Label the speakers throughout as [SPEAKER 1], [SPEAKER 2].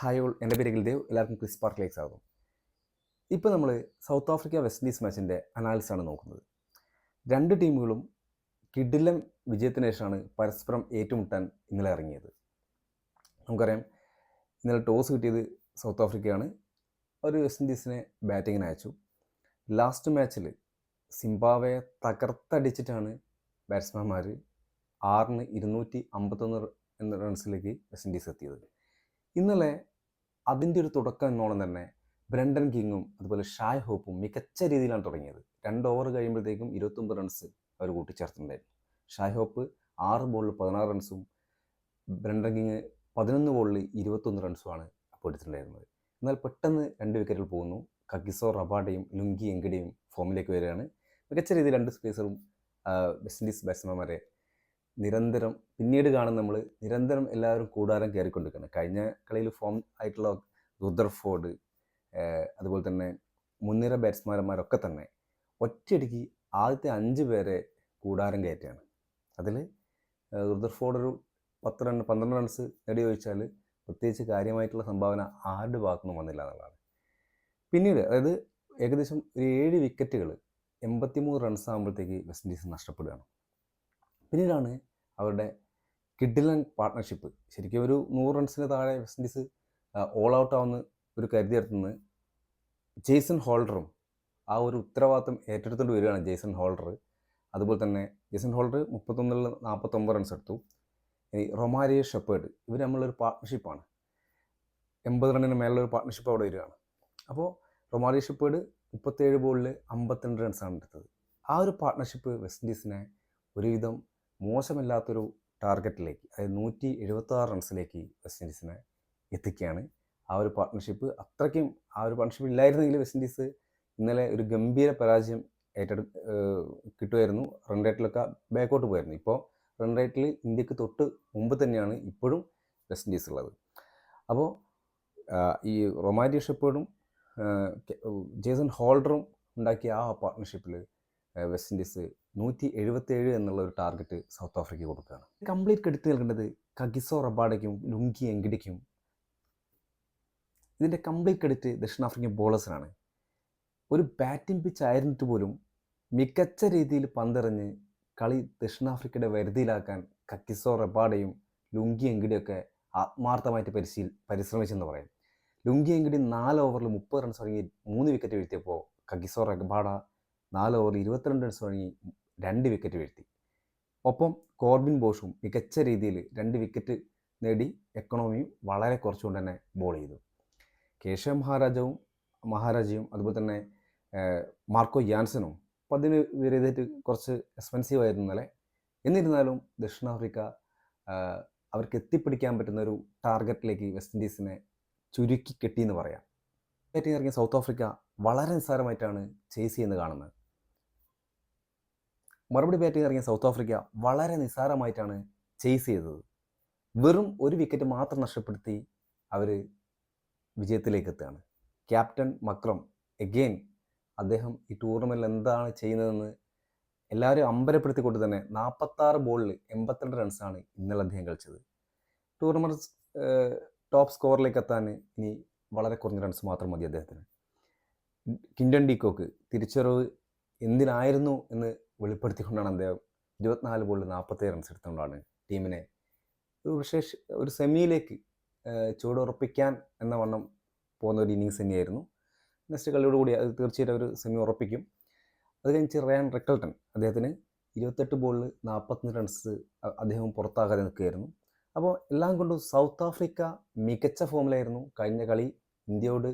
[SPEAKER 1] Hi all, എൻ്റെ പേര് ഗിൽദേവ്. എല്ലാവർക്കും ക്രിസ് പാർക്കിലേക്ക് സ്വാഗതം. ഇപ്പോൾ നമ്മൾ സൗത്ത് ആഫ്രിക്ക വെസ്റ്റ് ഇൻഡീസ് മാച്ചിൻ്റെ അനാലിസിസാണ് നോക്കുന്നത്. രണ്ട് ടീമുകളും കിടിലൻ വിജയത്തിന് ശേഷമാണ് പരസ്പരം ഏറ്റുമുട്ടാൻ ഇന്നലെ ഇറങ്ങിയത്. നമുക്കറിയാം, ഇന്നലെ ടോസ് കിട്ടിയത് സൗത്ത് ആഫ്രിക്കയാണ്. ഒരു വെസ്റ്റ് ഇൻഡീസിനെ ബാറ്റിങ്ങിന് അയച്ചു. ലാസ്റ്റ് മാച്ചിൽ സിംബാബ്വെയെ തകർത്തടിച്ചിട്ടാണ് ബാറ്റ്സ്മാൻമാർ 6-ന് 251 എന്ന റൺസിലേക്ക് വെസ്റ്റ് ഇൻഡീസ് എത്തിയത്. ഇന്നലെ അതിൻ്റെ ഒരു തുടക്കം എന്നോണം തന്നെ ബ്രണ്ടൻ കിങ്ങും അതുപോലെ ഷായ് ഹോപ്പും മികച്ച രീതിയിലാണ് തുടങ്ങിയത്. 2 ഓവർ കഴിയുമ്പോഴത്തേക്കും 29 റൺസ് അവർ കൂട്ടിച്ചേർത്തിട്ടുണ്ടായിരുന്നു. ഷായ് ഹോപ്പ് 6 ബോളിൽ 16 റൺസും ബ്രണ്ടൻ കിങ് 11 ബോളിൽ 21 റൺസുമാണ് അപ്പോൾ എടുത്തിട്ടുണ്ടായിരുന്നത്. എന്നാൽ പെട്ടെന്ന് 2 വിക്കറ്റുകൾ പോകുന്നു. കഗിസോ റബാഡയും ലുങ്കി എങ്കിഡിയും ഫോമിലേക്ക് വരികയാണ്. മികച്ച രീതിയിൽ 2 സ്പേസറും വെസ്റ്റ് ഇൻഡീസ് ബാറ്റ്സ്മാൻമാരെ നിരന്തരം പിന്നീട് കാണുന്ന നമ്മൾ നിരന്തരം എല്ലാവരും കൂടാരം കയറിക്കൊണ്ടിരിക്കുകയാണ്. കഴിഞ്ഞ കളിയിൽ ഫോം ആയിട്ടുള്ള റുദർഫോർഡ്, അതുപോലെ തന്നെ മുൻനിര ബാറ്റ്സ്മാൻമാരൊക്കെ തന്നെ ഒറ്റയടിക്ക് ആദ്യത്തെ 5 പേരെ കൂടാരം കയറ്റുകയാണ്. അതിൽ റുദർഫോർഡ് ഒരു 12 റൺസ് നേടി ചോദിച്ചാൽ പ്രത്യേകിച്ച് കാര്യമായിട്ടുള്ള സംഭാവന ആരുടെ ഭാഗത്തുനിന്നും വന്നില്ല എന്നുള്ളതാണ്. പിന്നീട് അതായത് ഏകദേശം ഒരു 7 വിക്കറ്റുകൾ 83 റൺസ് ആകുമ്പോഴത്തേക്ക് വെസ്റ്റ് ഇൻഡീസ് നഷ്ടപ്പെടുകയാണ്. പിന്നീടാണ് അവരുടെ കിഡിലൻ പാർട്ട്ണർഷിപ്പ്. ശരിക്കും ഒരു 100 റൺസിന് താഴെ വെസ്റ്റ് ഇൻഡീസ് ഓൾ ഔട്ട് ആവുന്ന ഒരു കരുതിയെടുത്തുനിന്ന് ജെയ്സൺ ഹോൾഡറും ആ ഒരു ഉത്തരവാദിത്വം ഏറ്റെടുത്തുകൊണ്ട് വരികയാണ്. ജെയ്സൺ ഹോൾഡർ, അതുപോലെ തന്നെ ജെയ്സൺ ഹോൾഡർ 31-ൽ 49 റൺസ് എടുത്തു. ഇനി റൊമാരിയോ ഷെപ്പേർഡ്, ഇവർ നമ്മളൊരു പാർട്ട്ണർഷിപ്പാണ്. 80 റണ്ണിന് മേലുള്ളൊരു പാർട്ട്ണർഷിപ്പ് അവിടെ വരികയാണ്. അപ്പോൾ റൊമാരിയോ ഷെപ്പേർഡ് 37 ബോളിൽ 52 റൺസാണ് എടുത്തത്. ആ ഒരു പാർട്ട്ണർഷിപ്പ് വെസ്റ്റ് ഇൻഡീസിനെ ഒരുവിധം മോശമില്ലാത്തൊരു ടാർഗറ്റിലേക്ക്, അതായത് 176 റൺസിലേക്ക് വെസ്റ്റ് ഇൻഡീസിനെ എത്തിക്കുകയാണ്. ആ ഒരു പാർട്ട്ണർഷിപ്പ് അത്രയ്ക്കും ആ ഒരു പാർട്ട്ണർഷിപ്പ് ഇല്ലായിരുന്നെങ്കിൽ വെസ്റ്റ് ഇൻഡീസ് ഇന്നലെ ഒരു ഗംഭീര പരാജയം കിട്ടുമായിരുന്നു. റൺ റേറ്റിലൊക്കെ ബാക്കോട്ട് പോയിരുന്നു. ഇപ്പോൾ റൺ റേറ്റിൽ ഇന്ത്യക്ക് തൊട്ട് മുമ്പ് തന്നെയാണ് ഇപ്പോഴും വെസ്റ്റ് ഇൻഡീസ് ഉള്ളത്. അപ്പോൾ ഈ റൊമാരിയോ ഷെപ്പേർഡും ജേസൺ ഹോൾഡറും ഉണ്ടാക്കിയ ആ പാർട്ട്ണർഷിപ്പിൽ വെസ്റ്റ് ഇൻഡീസ് 177 എന്നുള്ള ഒരു ടാർഗറ്റ് സൗത്ത് ആഫ്രിക്ക കൊടുക്കുകയാണ്. കംപ്ലീറ്റ് ക്രെഡിറ്റ് നൽകേണ്ടത് കഗിസോ റബാഡയ്ക്കും ലുങ്കി എങ്കിഡിക്കും. ഇതിൻ്റെ കംപ്ലീറ്റ് ക്രെഡിറ്റ് ദക്ഷിണാഫ്രിക്കൻ ബോളേഴ്സിനാണ്. ഒരു ബാറ്റിംഗ് പിച്ച് ആയിരുന്നിട്ട് പോലും മികച്ച രീതിയിൽ പന്തെറിഞ്ഞ് കളി ദക്ഷിണാഫ്രിക്കയുടെ വരുതിയിലാക്കാൻ കഗിസോ റബാഡയും ലുങ്കി എങ്കിഡിയൊക്കെ ആത്മാർത്ഥമായിട്ട് പരിശ്രമിച്ചെന്ന് പറയാം. ലുങ്കി എങ്കിഡി 4 ഓവറിൽ 30 റൺസ് തുടങ്ങി 3 വിക്കറ്റ് വീഴ്ത്തിയപ്പോൾ കഗിസോ റബാഡ 4 ഓവറിൽ 22 റൺസ് തുടങ്ങി 2 വിക്കറ്റ് വീഴ്ത്തി. ഒപ്പം കോർബിൻ ബോഷും മികച്ച രീതിയിൽ 2 വിക്കറ്റ് നേടി എക്കണോമിയും വളരെ കുറച്ചുകൊണ്ട് തന്നെ ബോൾ ചെയ്തു. കേശവ് മഹാരാജയും അതുപോലെ തന്നെ മാർക്കോ യാൻസനും 10 വിരതിയിട്ട് കുറച്ച് എക്സ്പെൻസീവ് ആയിരുന്നു ഇന്നലെ. എന്നിരുന്നാലും ദക്ഷിണാഫ്രിക്ക അവർക്ക് എത്തിപ്പിടിക്കാൻ പറ്റുന്ന ഒരു ടാർഗറ്റിലേക്ക് വെസ്റ്റ് ഇൻഡീസിനെ ചുരുക്കി കെട്ടിയെന്ന് പറയാം. ബാറ്റിംഗ് ഇറങ്ങിയ സൗത്ത് ആഫ്രിക്ക വളരെ നിസ്സാരമായിട്ടാണ് ചേസ് ചെയ്യുന്നത് കാണുന്നത്. മറുപടി ബാറ്റിംഗ് ഇറങ്ങിയ സൗത്ത് ആഫ്രിക്ക വളരെ നിസ്സാരമായിട്ടാണ് ചേസ് ചെയ്തത്. വെറും 1 വിക്കറ്റ് മാത്രം നഷ്ടപ്പെടുത്തി അവർ വിജയത്തിലേക്ക് എത്തുകയാണ്. ക്യാപ്റ്റൻ മക്രം എഗെയിൻ അദ്ദേഹം ഈ ടൂർണമെൻറ്റിൽ എന്താണ് ചെയ്യുന്നതെന്ന് എല്ലാവരും അമ്പരപ്പെടുത്തിക്കൊണ്ട് തന്നെ 46 ബോളിൽ 82 റൺസാണ് ഇന്നലെ അദ്ദേഹം കളിച്ചത്. ടൂർണമെൻറ്റ് ടോപ്പ് സ്കോറിലേക്ക് എത്താൻ ഇനി വളരെ കുറഞ്ഞ റൺസ് മാത്രം മതി അദ്ദേഹത്തിന്. കിൻഡൻ ഡി കോക്ക് തിരിച്ചറിവ് എന്തിനായിരുന്നു എന്ന് വെളിപ്പെടുത്തിക്കൊണ്ടാണ് അദ്ദേഹം 24 ബോളിൽ 47 റൺസ് എടുത്തുകൊണ്ടാണ് ടീമിനെ ഒരു സെമിയിലേക്ക് ചുവടുറപ്പിക്കാൻ എന്ന വണ്ണം പോകുന്ന ഒരു ഇന്നിങ്സ് തന്നെയായിരുന്നു. നെക്സ്റ്റ് കളിയോടുകൂടി അത് തീർച്ചയായിട്ടും ഒരു സെമി ഉറപ്പിക്കും. അത് കഴിഞ്ഞ് റയാൻ റിക്കൽട്ടൺ, അദ്ദേഹത്തിന് 28 ബോളിൽ 41 റൺസ് അദ്ദേഹം പുറത്താകാതെ നിൽക്കുകയായിരുന്നു. അപ്പോൾ എല്ലാം കൊണ്ടും സൗത്ത് ആഫ്രിക്ക മികച്ച ഫോമിലായിരുന്നു. കഴിഞ്ഞ കളി ഇന്ത്യയോട്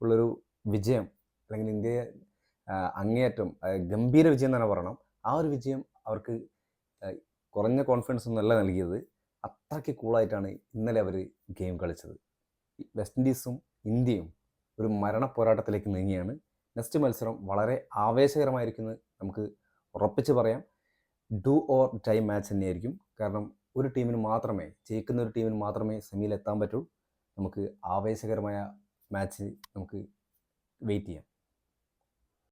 [SPEAKER 1] ഉള്ളൊരു വിജയം, അല്ലെങ്കിൽ ഇന്ത്യയെ അങ്ങേയറ്റം ഗംഭീര വിജയം തന്നെ പറയണം. ആ ഒരു വിജയം അവർക്ക് കുറഞ്ഞ കോൺഫിഡൻസ് ഒന്നുമല്ല നൽകിയത്. അത്രയ്ക്ക് കൂളായിട്ടാണ് ഇന്നലെ അവർ ഗെയിം കളിച്ചത്. വെസ്റ്റ് ഇൻഡീസും ഇന്ത്യയും ഒരു മരണ പോരാട്ടത്തിലേക്ക് നീങ്ങിയാണ്. നെക്സ്റ്റ് മത്സരം വളരെ ആവേശകരമായിരിക്കുമെന്ന് നമുക്ക് ഉറപ്പിച്ച് പറയാം. ഡു ഓർ ടൈ മാച്ച് തന്നെയായിരിക്കും. കാരണം ജയിക്കുന്ന ഒരു ടീമിന് മാത്രമേ സെമിയിൽ എത്താൻ പറ്റൂ. നമുക്ക് ആവേശകരമായ മാച്ച് നമുക്ക് വെയിറ്റ് ചെയ്യാം.